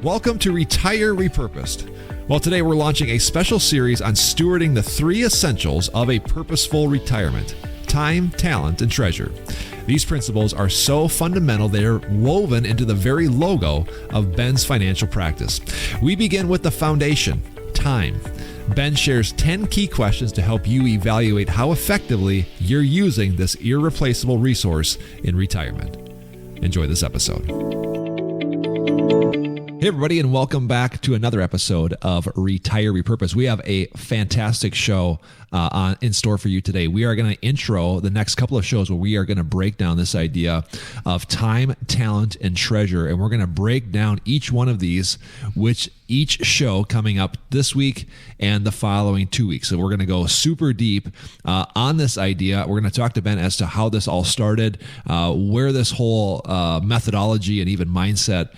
Welcome to Retire Repurposed. Well, today we're launching a special series on stewarding the 3 essentials of a purposeful retirement: time, talent, and treasure. These principles are so fundamental they are woven into the very logo of Ben's financial practice. We begin with the foundation, time. Ben shares 10 key questions to help you evaluate how effectively you're using this irreplaceable resource in retirement. Enjoy this episode. Hey everybody, and welcome back to another episode of Retire Repurposed. We have a fantastic show in store for you today. We are going to intro the next couple of shows where we are going to break down this idea of time, talent, and treasure, and we're going to break down each one of these, which each show coming up this week and the following 2 weeks. So we're going to go super deep on this idea. We're going to talk to Ben as to how this all started, where this whole methodology and even mindset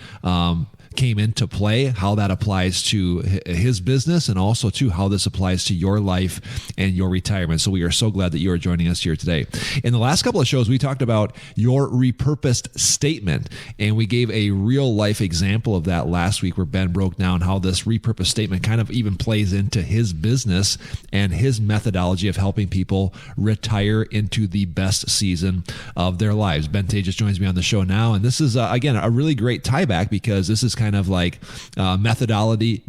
came into play, how that applies to his business, and also to how this applies to your life and your retirement. So we are so glad that you are joining us here today. In the last couple of shows, we talked about your repurposed statement, and we gave a real life example of that last week where Ben broke down how this repurposed statement kind of even plays into his business and his methodology of helping people retire into the best season of their lives. Ben Taatjes joins me on the show now, and this is, again, a really great tie back because this is kind of like methodology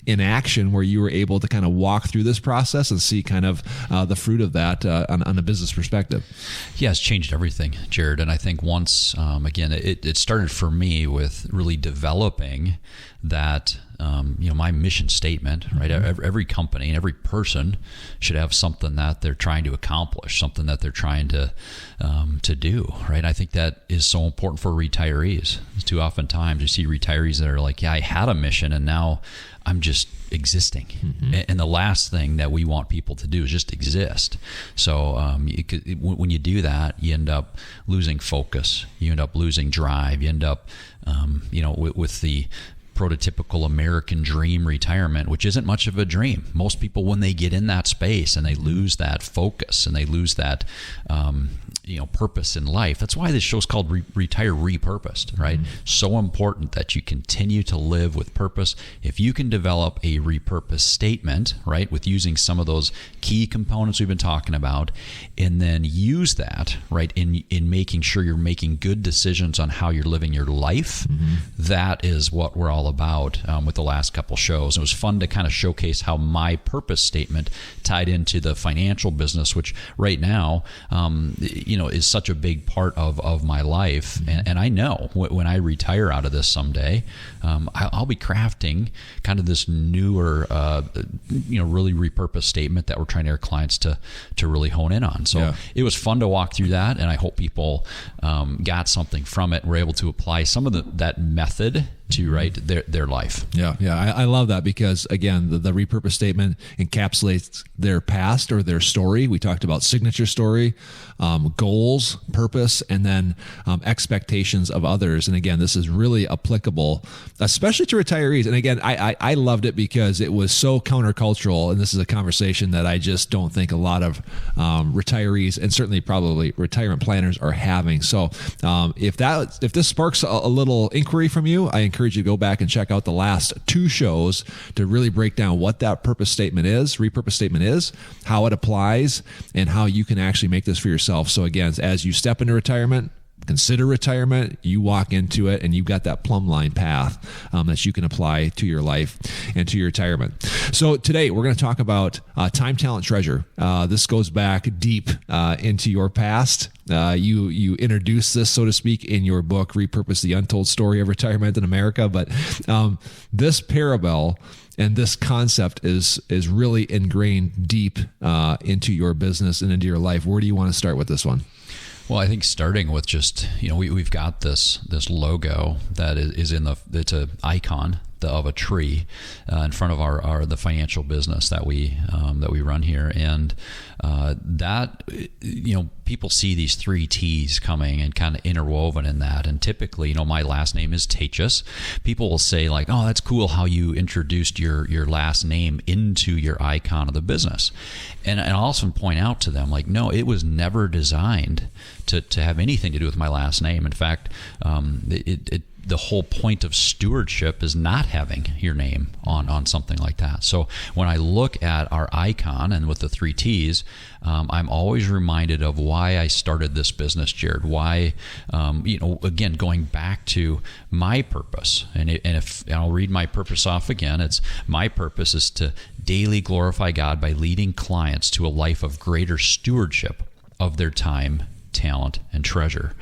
in action, where you were able to kind of walk through this process and see kind of the fruit of that on a business perspective. Yeah, it's changed everything, Jared. And I think once, again, it started for me with really developing that, my mission statement, right? Mm-hmm. Every company and every person should have something that they're trying to accomplish, something that they're trying to do, right? And I think that is so important for retirees. Too often times you see retirees that are like, yeah, I had a mission and now I'm just existing. Mm-hmm. And the last thing that we want people to do is just exist. So when you do that, you end up losing focus. You end up losing drive. You end up, with the prototypical American dream retirement, which isn't much of a dream. Most people, when they get in that space and they lose that focus and they lose that, purpose in life. That's why this show is called Retire Repurposed, right? Mm-hmm. So important that you continue to live with purpose. If you can develop a repurposed statement, right, with using some of those key components we've been talking about, and then use that, right, in making sure you're making good decisions on how you're living your life, mm-hmm. That is what we're all about with the last couple shows. It was fun to kind of showcase how my purpose statement tied into the financial business, which right now, is such a big part of my life. Mm-hmm. And I know when I retire out of this someday, I'll be crafting kind of this newer, really repurposed statement that we're trying to get our clients to really hone in on. So It was fun to walk through that, and I hope people got something from it and were able to apply some of that method to their life. I love that because, again, the repurposed statement encapsulates their past or their story. We talked about signature story, goals, purpose, and then expectations of others. And again, this is really applicable, especially to retirees. And again, I loved it because it was so countercultural, and this is a conversation that I just don't think a lot of retirees and certainly probably retirement planners are having. So if this sparks a little inquiry from you, I encourage you to go back and check out the last 2 shows to really break down what that repurposed statement is, how it applies, and how you can actually make this for yourself. So again, as you step into retirement, consider retirement, you walk into it and you've got that plumb line path that you can apply to your life and to your retirement. So today we're going to talk about time, talent, treasure. This goes back deep into your past. You introduced this, so to speak, in your book, Repurpose: The Untold Story of Retirement in America. But this parable and this concept is really ingrained deep into your business and into your life. Where do you want to start with this one? Well, I think starting with just, we've got this logo that is it's an icon of a tree in front of the financial business that we run here, and that people see these 3 T's coming and kind of interwoven in that. And typically, my last name is Taatjes. People will say like, "Oh, that's cool how you introduced your last name into your icon of the business," and I'll often point out to them like, no, it was never designed to have anything to do with my last name. In fact, the whole point of stewardship is not having your name on something like that. So when I look at our icon and with the 3 T's, I'm always reminded of why I started this business, Jared. Why, again, going back to my purpose. And I'll read my purpose off again. It's my purpose is to daily glorify God by leading clients to a life of greater stewardship of their time, talent, and treasure.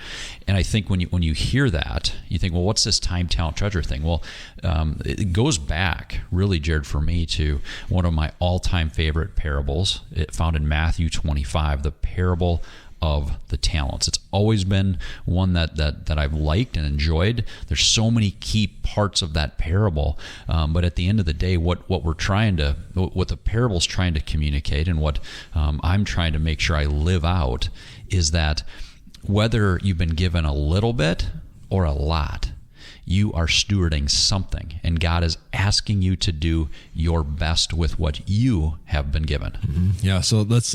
And I think when you hear that, you think, well, what's this time, talent, treasure thing? Well, it goes back really, Jared, for me to one of my all-time favorite parables. It found in Matthew 25, the parable of the talents. It's always been one that I've liked and enjoyed. There's so many key parts of that parable, but at the end of the day, what the parable's trying to communicate, and what I'm trying to make sure I live out, is that whether you've been given a little bit or a lot, you are stewarding something, and God is asking you to do your best with what you have been given. Mm-hmm. Yeah. So let's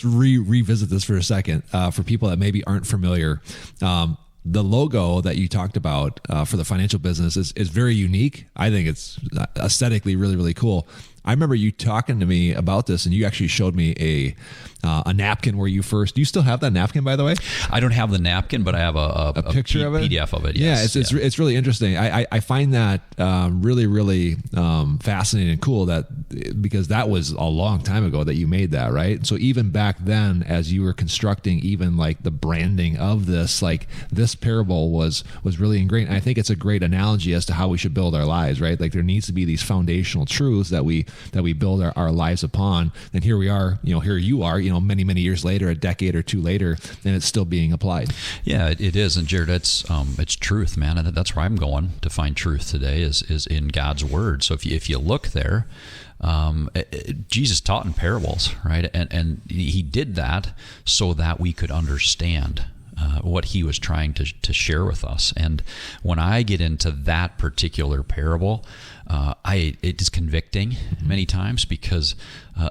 revisit this for a second for people that maybe aren't familiar. The logo that you talked about for the financial business is very unique. I think it's aesthetically really, really cool. I remember you talking to me about this, and you actually showed me a napkin where you first. Do you still have that napkin, by the way? I don't have the napkin, but I have a picture of it, PDF of it. Yes. Yeah, it's really interesting. I find that really, really fascinating and cool, that because that was a long time ago that you made that, right? So even back then, as you were constructing even like the branding of this, like this parable was really ingrained. And I think it's a great analogy as to how we should build our lives, right? Like there needs to be these foundational truths that we build our lives upon. And here we are, here you are, many, many years later, a decade or two later, and it's still being applied. Yeah, it is. And Jared, it's truth, man. And that's where I'm going to find truth today is in God's word. So if you look there, Jesus taught in parables, right? And he did that so that we could understand what he was trying to share with us. And when I get into that particular parable, it is convicting many times because,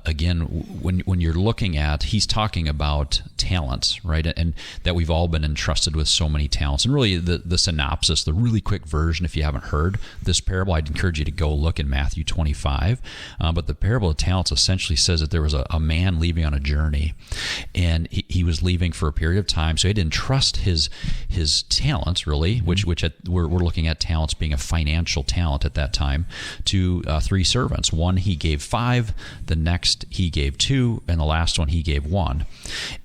again, when you're looking at, he's talking about talents, right? And that we've all been entrusted with so many talents. And really the synopsis, the really quick version, if you haven't heard this parable, I'd encourage you to go look in Matthew 25. But the parable of talents essentially says that there was a man leaving on a journey, and he was leaving for a period of time. So he had to entrust his talents, really, which we're looking at talents being a financial talent at that time, to 3 servants. One he gave 5, the next he gave 2, and the last one he gave 1.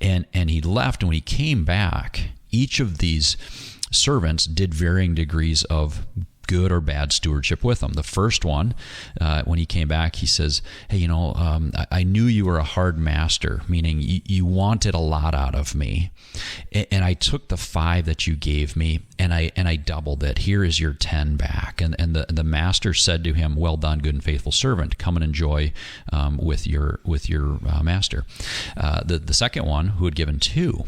And he left, and when he came back, each of these servants did varying degrees of good or bad stewardship with him. The first one, when he came back, he says, hey, I knew you were a hard master, meaning you wanted a lot out of me. And I took the 5 that you gave me, and I doubled it. Here is your 10 back. And the master said to him, well done, good and faithful servant. Come and enjoy with your master. The second one, who had given 2,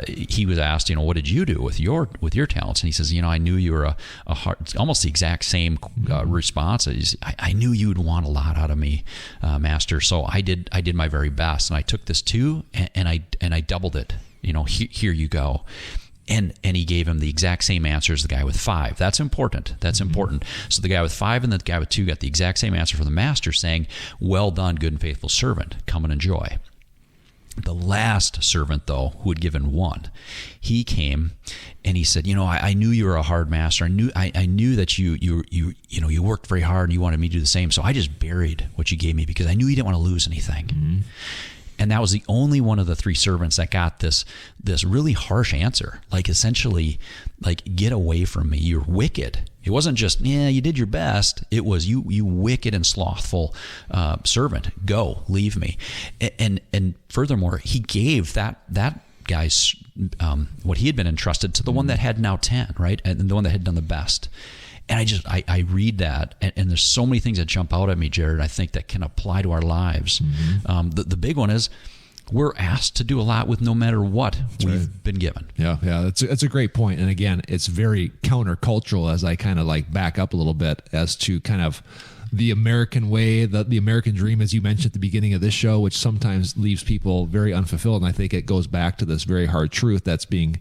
he was asked, what did you do with your talents? And he says, I knew you were a hard, almost the exact same response. I knew you would want a lot out of me, master. So I did my very best, and I took this 2 and I doubled it. Here you go. And he gave him the exact same answer as the guy with 5. That's important. Important. So the guy with 5 and the guy with 2 got the exact same answer from the master, saying, well done, good and faithful servant. Come and enjoy. The last servant, though, who had given 1, he came and he said, I knew you were a hard master. I knew that you worked very hard and you wanted me to do the same. So I just buried what you gave me because I knew you didn't want to lose anything. Mm-hmm. And that was the only one of the 3 servants that got this really harsh answer, like essentially, like, get away from me. You're wicked. It wasn't just, you did your best. It was, you wicked and slothful servant. Go, leave me. And furthermore, he gave that guy's what he had been entrusted to the one that had now 10, right? And the one that had done the best. And I read that, and there's so many things that jump out at me, Jared, I think that can apply to our lives. Mm-hmm. The big one is we're asked to do a lot with no matter what we've been given. Yeah, it's a great point. And again, it's very countercultural as I kind of like back up a little bit as to kind of the American way, the American dream, as you mentioned at the beginning of this show, which sometimes leaves people very unfulfilled. And I think it goes back to this very hard truth that's being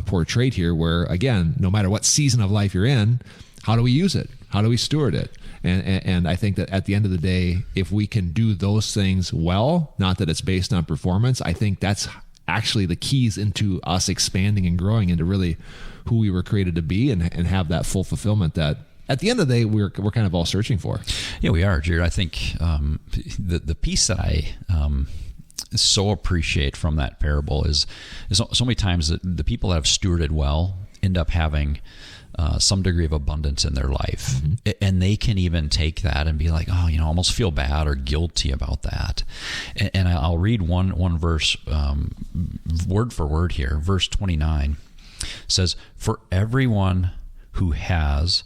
portrayed here, where, again, no matter what season of life you're in, how do we use it? How do we steward it? And I think that at the end of the day, if we can do those things well, not that it's based on performance, I think that's actually the keys into us expanding and growing into really who we were created to be, and have that full fulfillment that at the end of the day we're kind of all searching for. Yeah, we are, Jared. I think the piece that I so appreciate from that parable is so many times that the people that have stewarded well end up having some degree of abundance in their life. Mm-hmm. And they can even take that and be like, oh, almost feel bad or guilty about that. And I'll read one verse, word for word here. Verse 29 says, "For everyone who has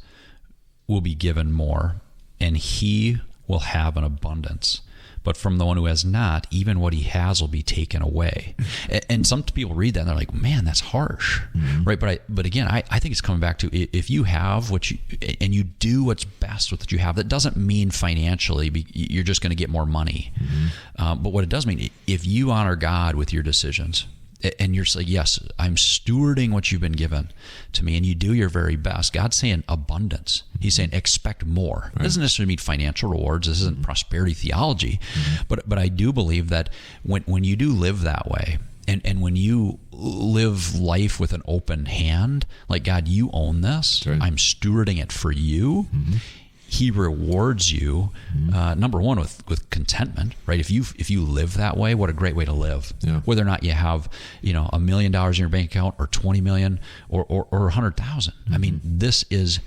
will be given more, and he will have an abundance. But from the one who has not, even what he has will be taken away." And some people read that and they're like, man, that's harsh. Mm-hmm. Right? But again, I think it's coming back to, if you have what you, and you do what's best with what you have, that doesn't mean financially you're just going to get more money. Mm-hmm. But what it does mean, if you honor God with your decisions, and you're saying, yes, I'm stewarding what you've been given to me, and you do your very best. God's saying abundance. He's saying expect more. Right. It doesn't necessarily mean financial rewards. This isn't prosperity theology. Mm-hmm. But I do believe that when you do live that way, and when you live life with an open hand, like, God, you own this. Right. I'm stewarding it for you. Mm-hmm. He rewards you, number one, with contentment, right? If you live that way, what a great way to live. Yeah. Whether or not you have, $1 million in your bank account, or 20 million, or 100,000. Mm-hmm. I mean, this is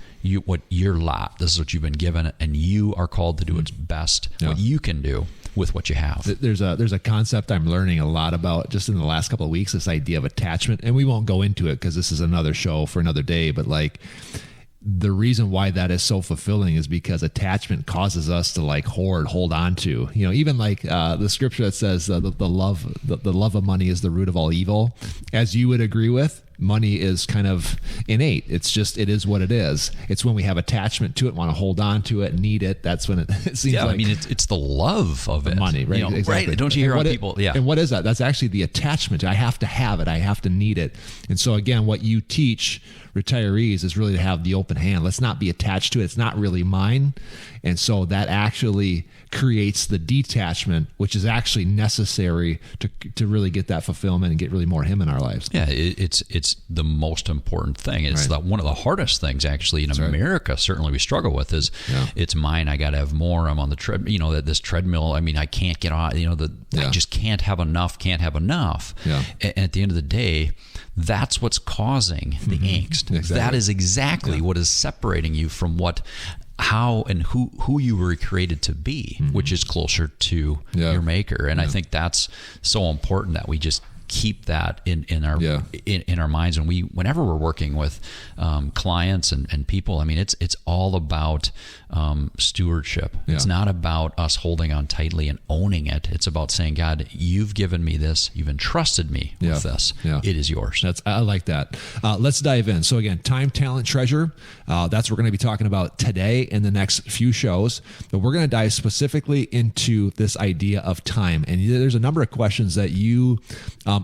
what your lot. This is what you've been given, and you are called to do what's best, what you can do with what you have. There's a concept I'm learning a lot about just in the last couple of weeks. This idea of attachment, and we won't go into it because this is another show for another day. But the reason why that is so fulfilling is because attachment causes us to hold on to, even the scripture that says the love of money is the root of all evil. As you would agree with, money is kind of innate. It is what it is. It's when we have attachment to it, want to hold on to it, need it. That's when it seems like. I mean, it's the love of it. Money, right? Exactly. Right. Don't you hear on people? Yeah. And what is that? That's actually the attachment. I have to have it. I have to need it. And so again, what you teach retirees is really to have the open hand. Let's not be attached to it. It's not really mine. And so that actually creates the detachment, which is actually necessary to really get that fulfillment and get really more Him in our lives. Yeah, it's the most important thing. It's one of the hardest things actually in America. Certainly, we struggle with is it's mine. I got to have more. I'm on the this treadmill. I mean, I can't get on. I just can't have enough. Can't have enough. Yeah. And at the end of the day, that's what's causing the angst. Exactly. That is exactly what is separating you from how and who you were created to be, which is closer to your Maker. And I think that's so important that we just keep that in our minds. And whenever we're working with clients and people, I mean, it's all about stewardship. Yeah. It's not about us holding on tightly and owning it. It's about saying, God, you've given me this. You've entrusted me with this. Yeah. It is yours. I like that. Let's dive in. So again, time, talent, treasure. That's what we're going to be talking about today in the next few shows. But we're going to dive specifically into this idea of time. And there's a number of questions that you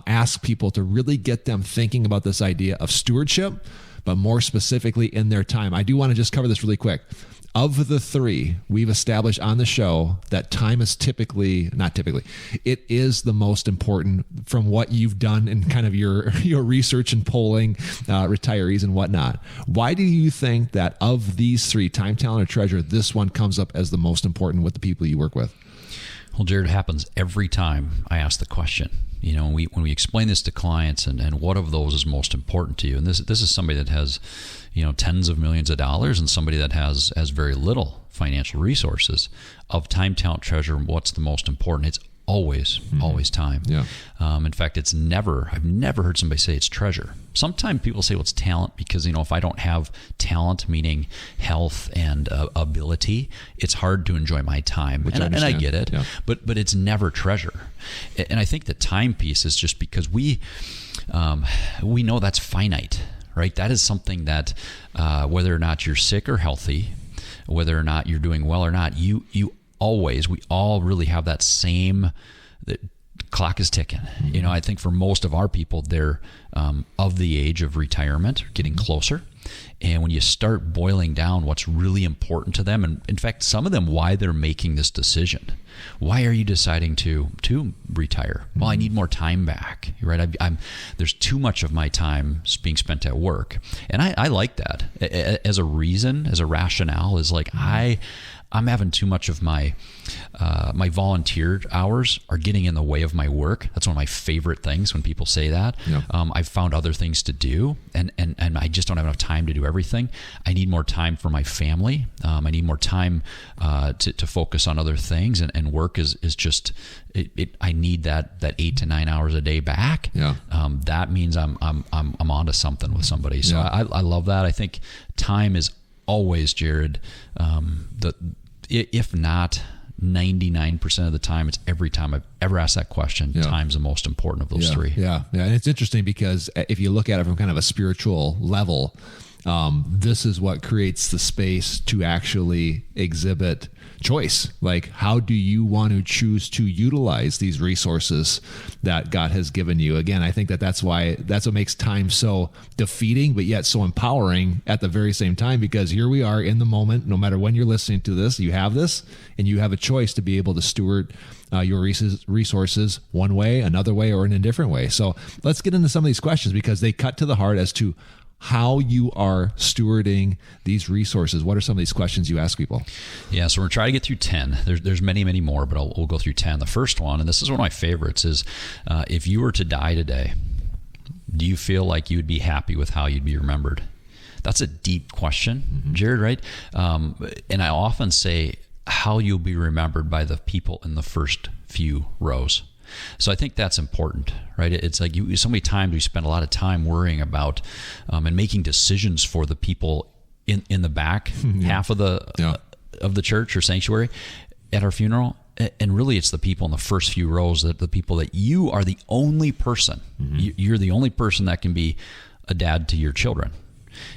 ask people to really get them thinking about this idea of stewardship, but more specifically in their time. I do want to just cover this really quick. Of the three, we've established on the show that time is it is the most important from what you've done in kind of your research and polling retirees and whatnot. Why do you think that of these three, time, talent, or treasure, this one comes up as the most important with the people you work with? Well, Jared, it happens every time I ask the question. When we explain this to clients and what of those is most important to you, and this is somebody that has, tens of millions of dollars and somebody that has very little financial resources. Of time, talent, treasure, what's the most important? It's always time. Yeah. In fact, I've never heard somebody say it's treasure. Sometimes people say, well, it's talent because, if I don't have talent, meaning health and ability, it's hard to enjoy my time. And I get it, but it's never treasure. And I think the time piece is just because we know that's finite, right? That is something that whether or not you're sick or healthy, whether or not you're doing well or not, we all really have that same, the clock is ticking. Mm-hmm. I think for most of our people, they're of the age of retirement, or getting closer. And when you start boiling down what's really important to them, and in fact, some of them, why they're making this decision. Why are you deciding to retire? Well, I need more time back, right? There's too much of my time being spent at work. And I like that as a reason, as a rationale, is like, I'm having too much of my volunteer hours are getting in the way of my work. That's one of my favorite things when people say that. Yeah. I've found other things to do, and I just don't have enough time to do everything. I need more time for my family. I need more time to focus on other things, and work is just I need that 8 to 9 hours a day back. Yeah. That means I'm onto something with somebody. So Yeah. I love that. I think time is always, Jared, if not 99% of the time, it's every time I've ever asked that question, Yeah. time's the most important of those three. Yeah. And it's interesting because if you look at it from kind of a spiritual level, this is what creates the space to actually exhibit choice. Like, how do you want to choose to utilize these resources that God has given you? Again, I think that's what makes time so defeating, but yet so empowering at the very same time, because here we are in the moment. No matter when you're listening to this, you have this, and you have a choice to be able to steward your resources one way, another way, or in a different way. So let's get into some of these questions, because they cut to the heart as to how you are stewarding these resources. What are some of these questions you ask people? Yeah, so we're trying to get through 10. There's many, many more, but we'll go through 10. The first one, and this is one of my favorites, is if you were to die today, do you feel like you would be happy with how you'd be remembered? That's a deep question, Jared, right? And I often say how you'll be remembered by the people in the first few rows. So I think that's important, right? It's like so many times we spend a lot of time worrying about and making decisions for the people in the back half of the church or sanctuary at our funeral. And really, it's the people in the first few rows, that the people that you are the only person. You're the only person that can be a dad to your children.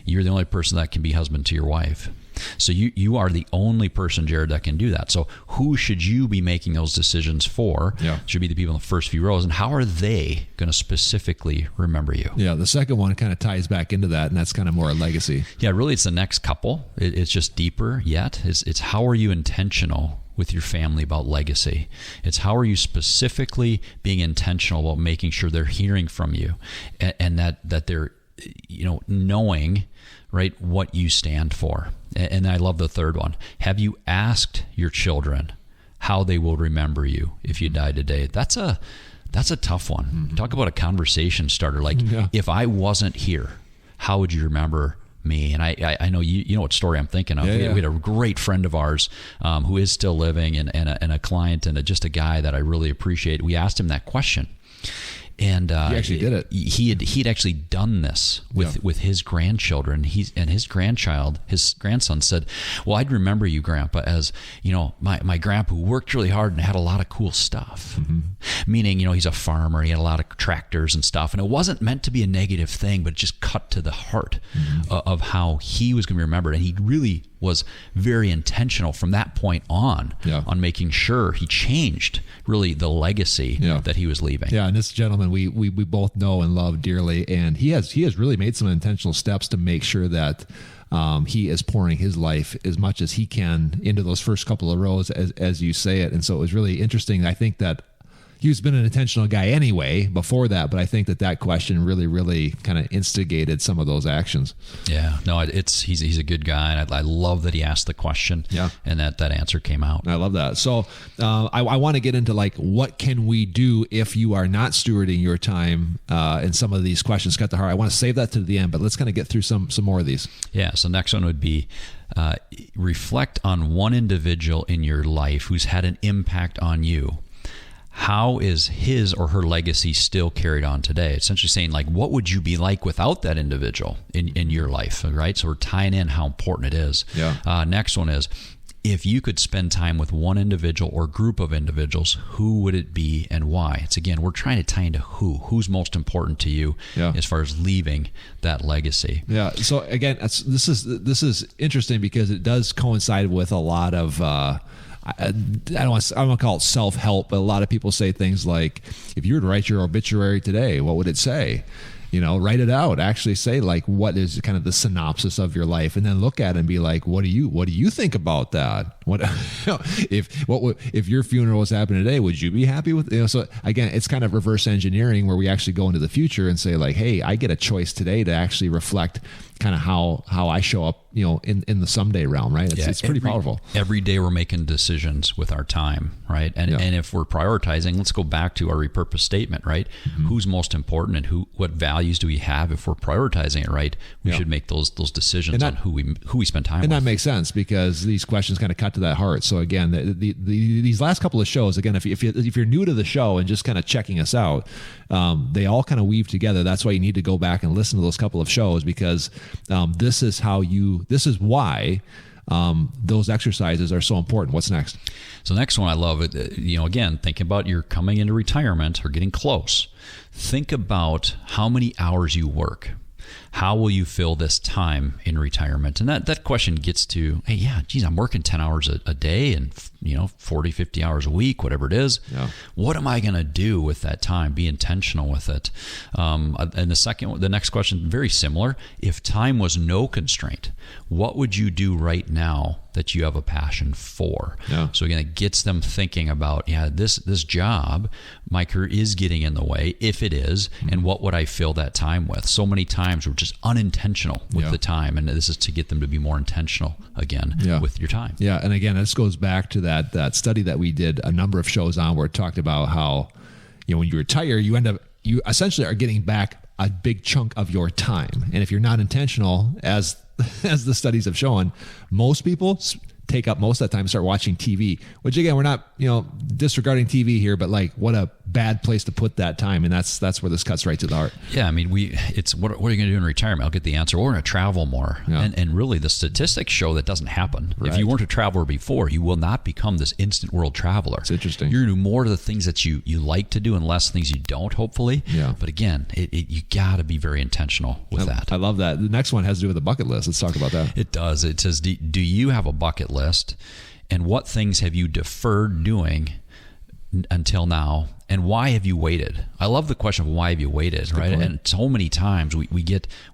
You're the only person that can be husband to your wife. So you are the only person, Jared, that can do that. So who should you be making those decisions for? Yeah. Should be the people in the first few rows. And how are they going to specifically remember you? Yeah, the second one kind of ties back into that, and that's kind of more a legacy. Yeah, really, it's the next couple. It's just deeper yet. It's how are you intentional with your family about legacy? It's how are you specifically being intentional about making sure they're hearing from you, and that they're knowing, right, what you stand for. And I love the third one. Have you asked your children how they will remember you if you die today? That's a tough one. Talk about a conversation starter. Like, if I wasn't here, how would you remember me? And I know you know what story I'm thinking of. We had a great friend of ours who is still living, and a client, and just a guy that I really appreciate. We asked him that question. And he actually did it. He'd actually done this with his grandchildren. His grandson said, "Well, I'd remember you, Grandpa, as my grandpa who worked really hard and had a lot of cool stuff." Meaning, he's a farmer. He had a lot of tractors and stuff, and it wasn't meant to be a negative thing, but it just cut to the heart of how he was going to be remembered. And he really was very intentional from that point on making sure he changed really the legacy that he was leaving. Yeah, and this gentleman we both know and love dearly, and he has really made some intentional steps to make sure that he is pouring his life as much as he can into those first couple of rows, as you say it. And so it was really interesting. I think that he's been an intentional guy anyway before that, but I think that question really, really kind of instigated some of those actions. Yeah, no, he's a good guy, and I love that he asked the question, and that answer came out. I love that. So I want to get into what can we do if you are not stewarding your time, and some of these questions cut the heart. I want to save that to the end, but let's kind of get through some more of these. Yeah, so next one would be reflect on one individual in your life who's had an impact on you. How is his or her legacy still carried on today? Essentially saying, what would you be like without that individual in your life, right? So we're tying in how important it is. Yeah. Next one is, if you could spend time with one individual or group of individuals, who would it be and why? It's again, we're trying to tie into who's most important to you as far as leaving that legacy. Yeah. So again, this is interesting because it does coincide with a lot of, I don't want to call it self-help, but a lot of people say things like, if you were to write your obituary today, what would it say? Write it out. Actually say like, what is kind of the synopsis of your life, and then look at it and be like, what do you think about that? What if your funeral was happening today, would you be happy with? So again, it's kind of reverse engineering where we actually go into the future and say like, hey, I get a choice today to actually reflect kind of how I show up, in the someday realm, right? It's pretty powerful. Every day we're making decisions with our time, right? And if we're prioritizing, let's go back to our repurpose statement, right? Mm-hmm. Who's most important and what values do we have? If we're prioritizing it right, we should make those decisions on who we spend time with. And that makes sense because these questions kind of cut to that heart. So again, these last couple of shows, again, if you're new to the show and just kind of checking us out, they all kind of weave together. That's why you need to go back and listen to those couple of shows because this is why those exercises are so important. What's next? So next one I love it. Again, thinking about you're coming into retirement or getting close. Think about how many hours you work. How will you fill this time in retirement? And that question gets to, hey, yeah, geez, I'm working 10 hours a day and 40, 50 hours a week, whatever it is. Yeah. What am I going to do with that time? Be intentional with it. And the next question, very similar. If time was no constraint, what would you do right now that you have a passion for? Yeah. So again, it gets them thinking about, this job, my career is getting in the way, if it is, and what would I fill that time with? So many times we're just unintentional with the time, and this is to get them to be more intentional again with your time. Yeah, and again, this goes back to that study that we did a number of shows on where it talked about how, when you retire, you essentially are getting back a big chunk of your time. And if you're not intentional, as the studies have shown, most people take up most of that time and start watching TV, which again, we're not, disregarding TV here, but like what a bad place to put that time. And that's where this cuts right to the heart. Yeah. I mean, what are you going to do in retirement? I'll get the answer. We're going to travel more. Yeah. And really the statistics show that doesn't happen. Right. If you weren't a traveler before, you will not become this instant world traveler. It's interesting. You're going to do more of the things that you like to do and less things you don't, hopefully. Yeah. But again, you got to be very intentional with that. I love that. The next one has to do with the bucket list. Let's talk about that. It does. It says, do you have a bucket list? And what things have you deferred doing until now? And why have you waited? I love the question of why have you waited, right? And so many times we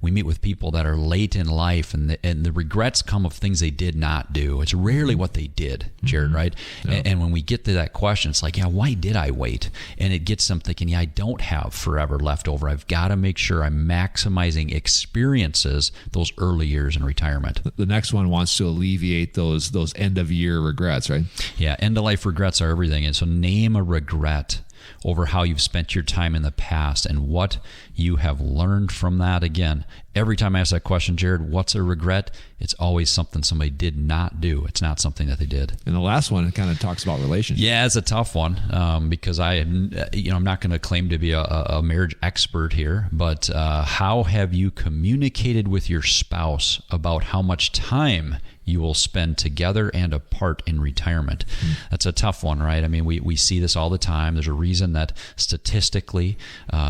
meet with people that are late in life and the regrets come of things they did not do. It's rarely what they did, Jared, right? Yeah. And when we get to that question, it's like, why did I wait? And it gets them thinking, I don't have forever left over. I've got to make sure I'm maximizing experiences those early years in retirement. The next one wants to alleviate those end of year regrets, right? Yeah, end of life regrets are everything. And so name a regret over how you've spent your time in the past and what you have learned from that. Again, every time I ask that question, Jared, what's a regret? It's always something somebody did not do. It's not something that they did. And the last one, it kind of talks about relationships. Yeah, it's a tough one because I'm not going to claim to be a marriage expert here, but how have you communicated with your spouse about how much time you will spend together and apart in retirement? That's a tough one, right? I mean, we see this all the time. There's a reason that statistically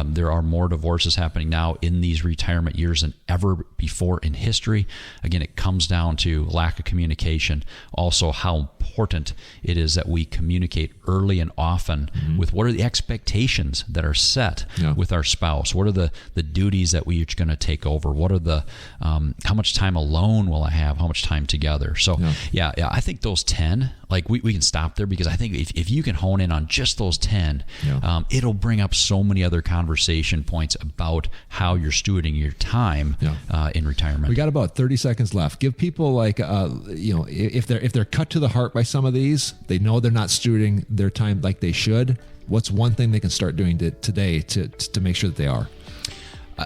there are more divorces happening now in these retirement years than ever before in history. Again, it comes down to lack of communication. Also, how important it is that we communicate early and often with what are the expectations that are set with our spouse. What are the duties that we're going to take over? What are the how much time alone will I have? How much time together? So I think those 10, like we can stop there because I think if you can hone in on just those 10, it'll bring up so many other conversation points about how you're stewarding your time in retirement. We got about 30 seconds left. Give people like if they're cut to the heart by some of these, they know they're not stewarding their time like they should. What's one thing they can start doing today to make sure that they are?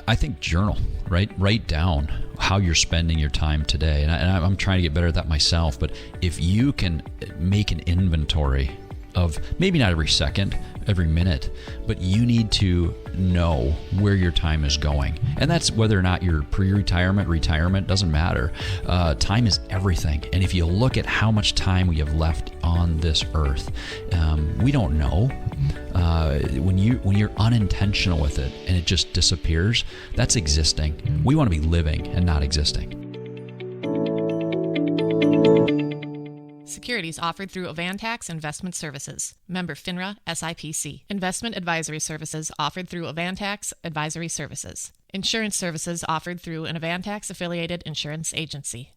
I think journal, right? Write down how you're spending your time today. And I'm trying to get better at that myself. But if you can make an inventory of maybe not every second, every minute, but you need to know where your time is going. And that's whether or not you're pre-retirement, retirement, doesn't matter. Time is everything. And if you look at how much time we have left on this earth, we don't know. When you're unintentional with it and it just disappears, that's existing. We want to be living and not existing. Securities offered through Avantax Investment Services. Member FINRA SIPC. Investment advisory services offered through Avantax Advisory Services. Insurance services offered through an Avantax affiliated insurance agency.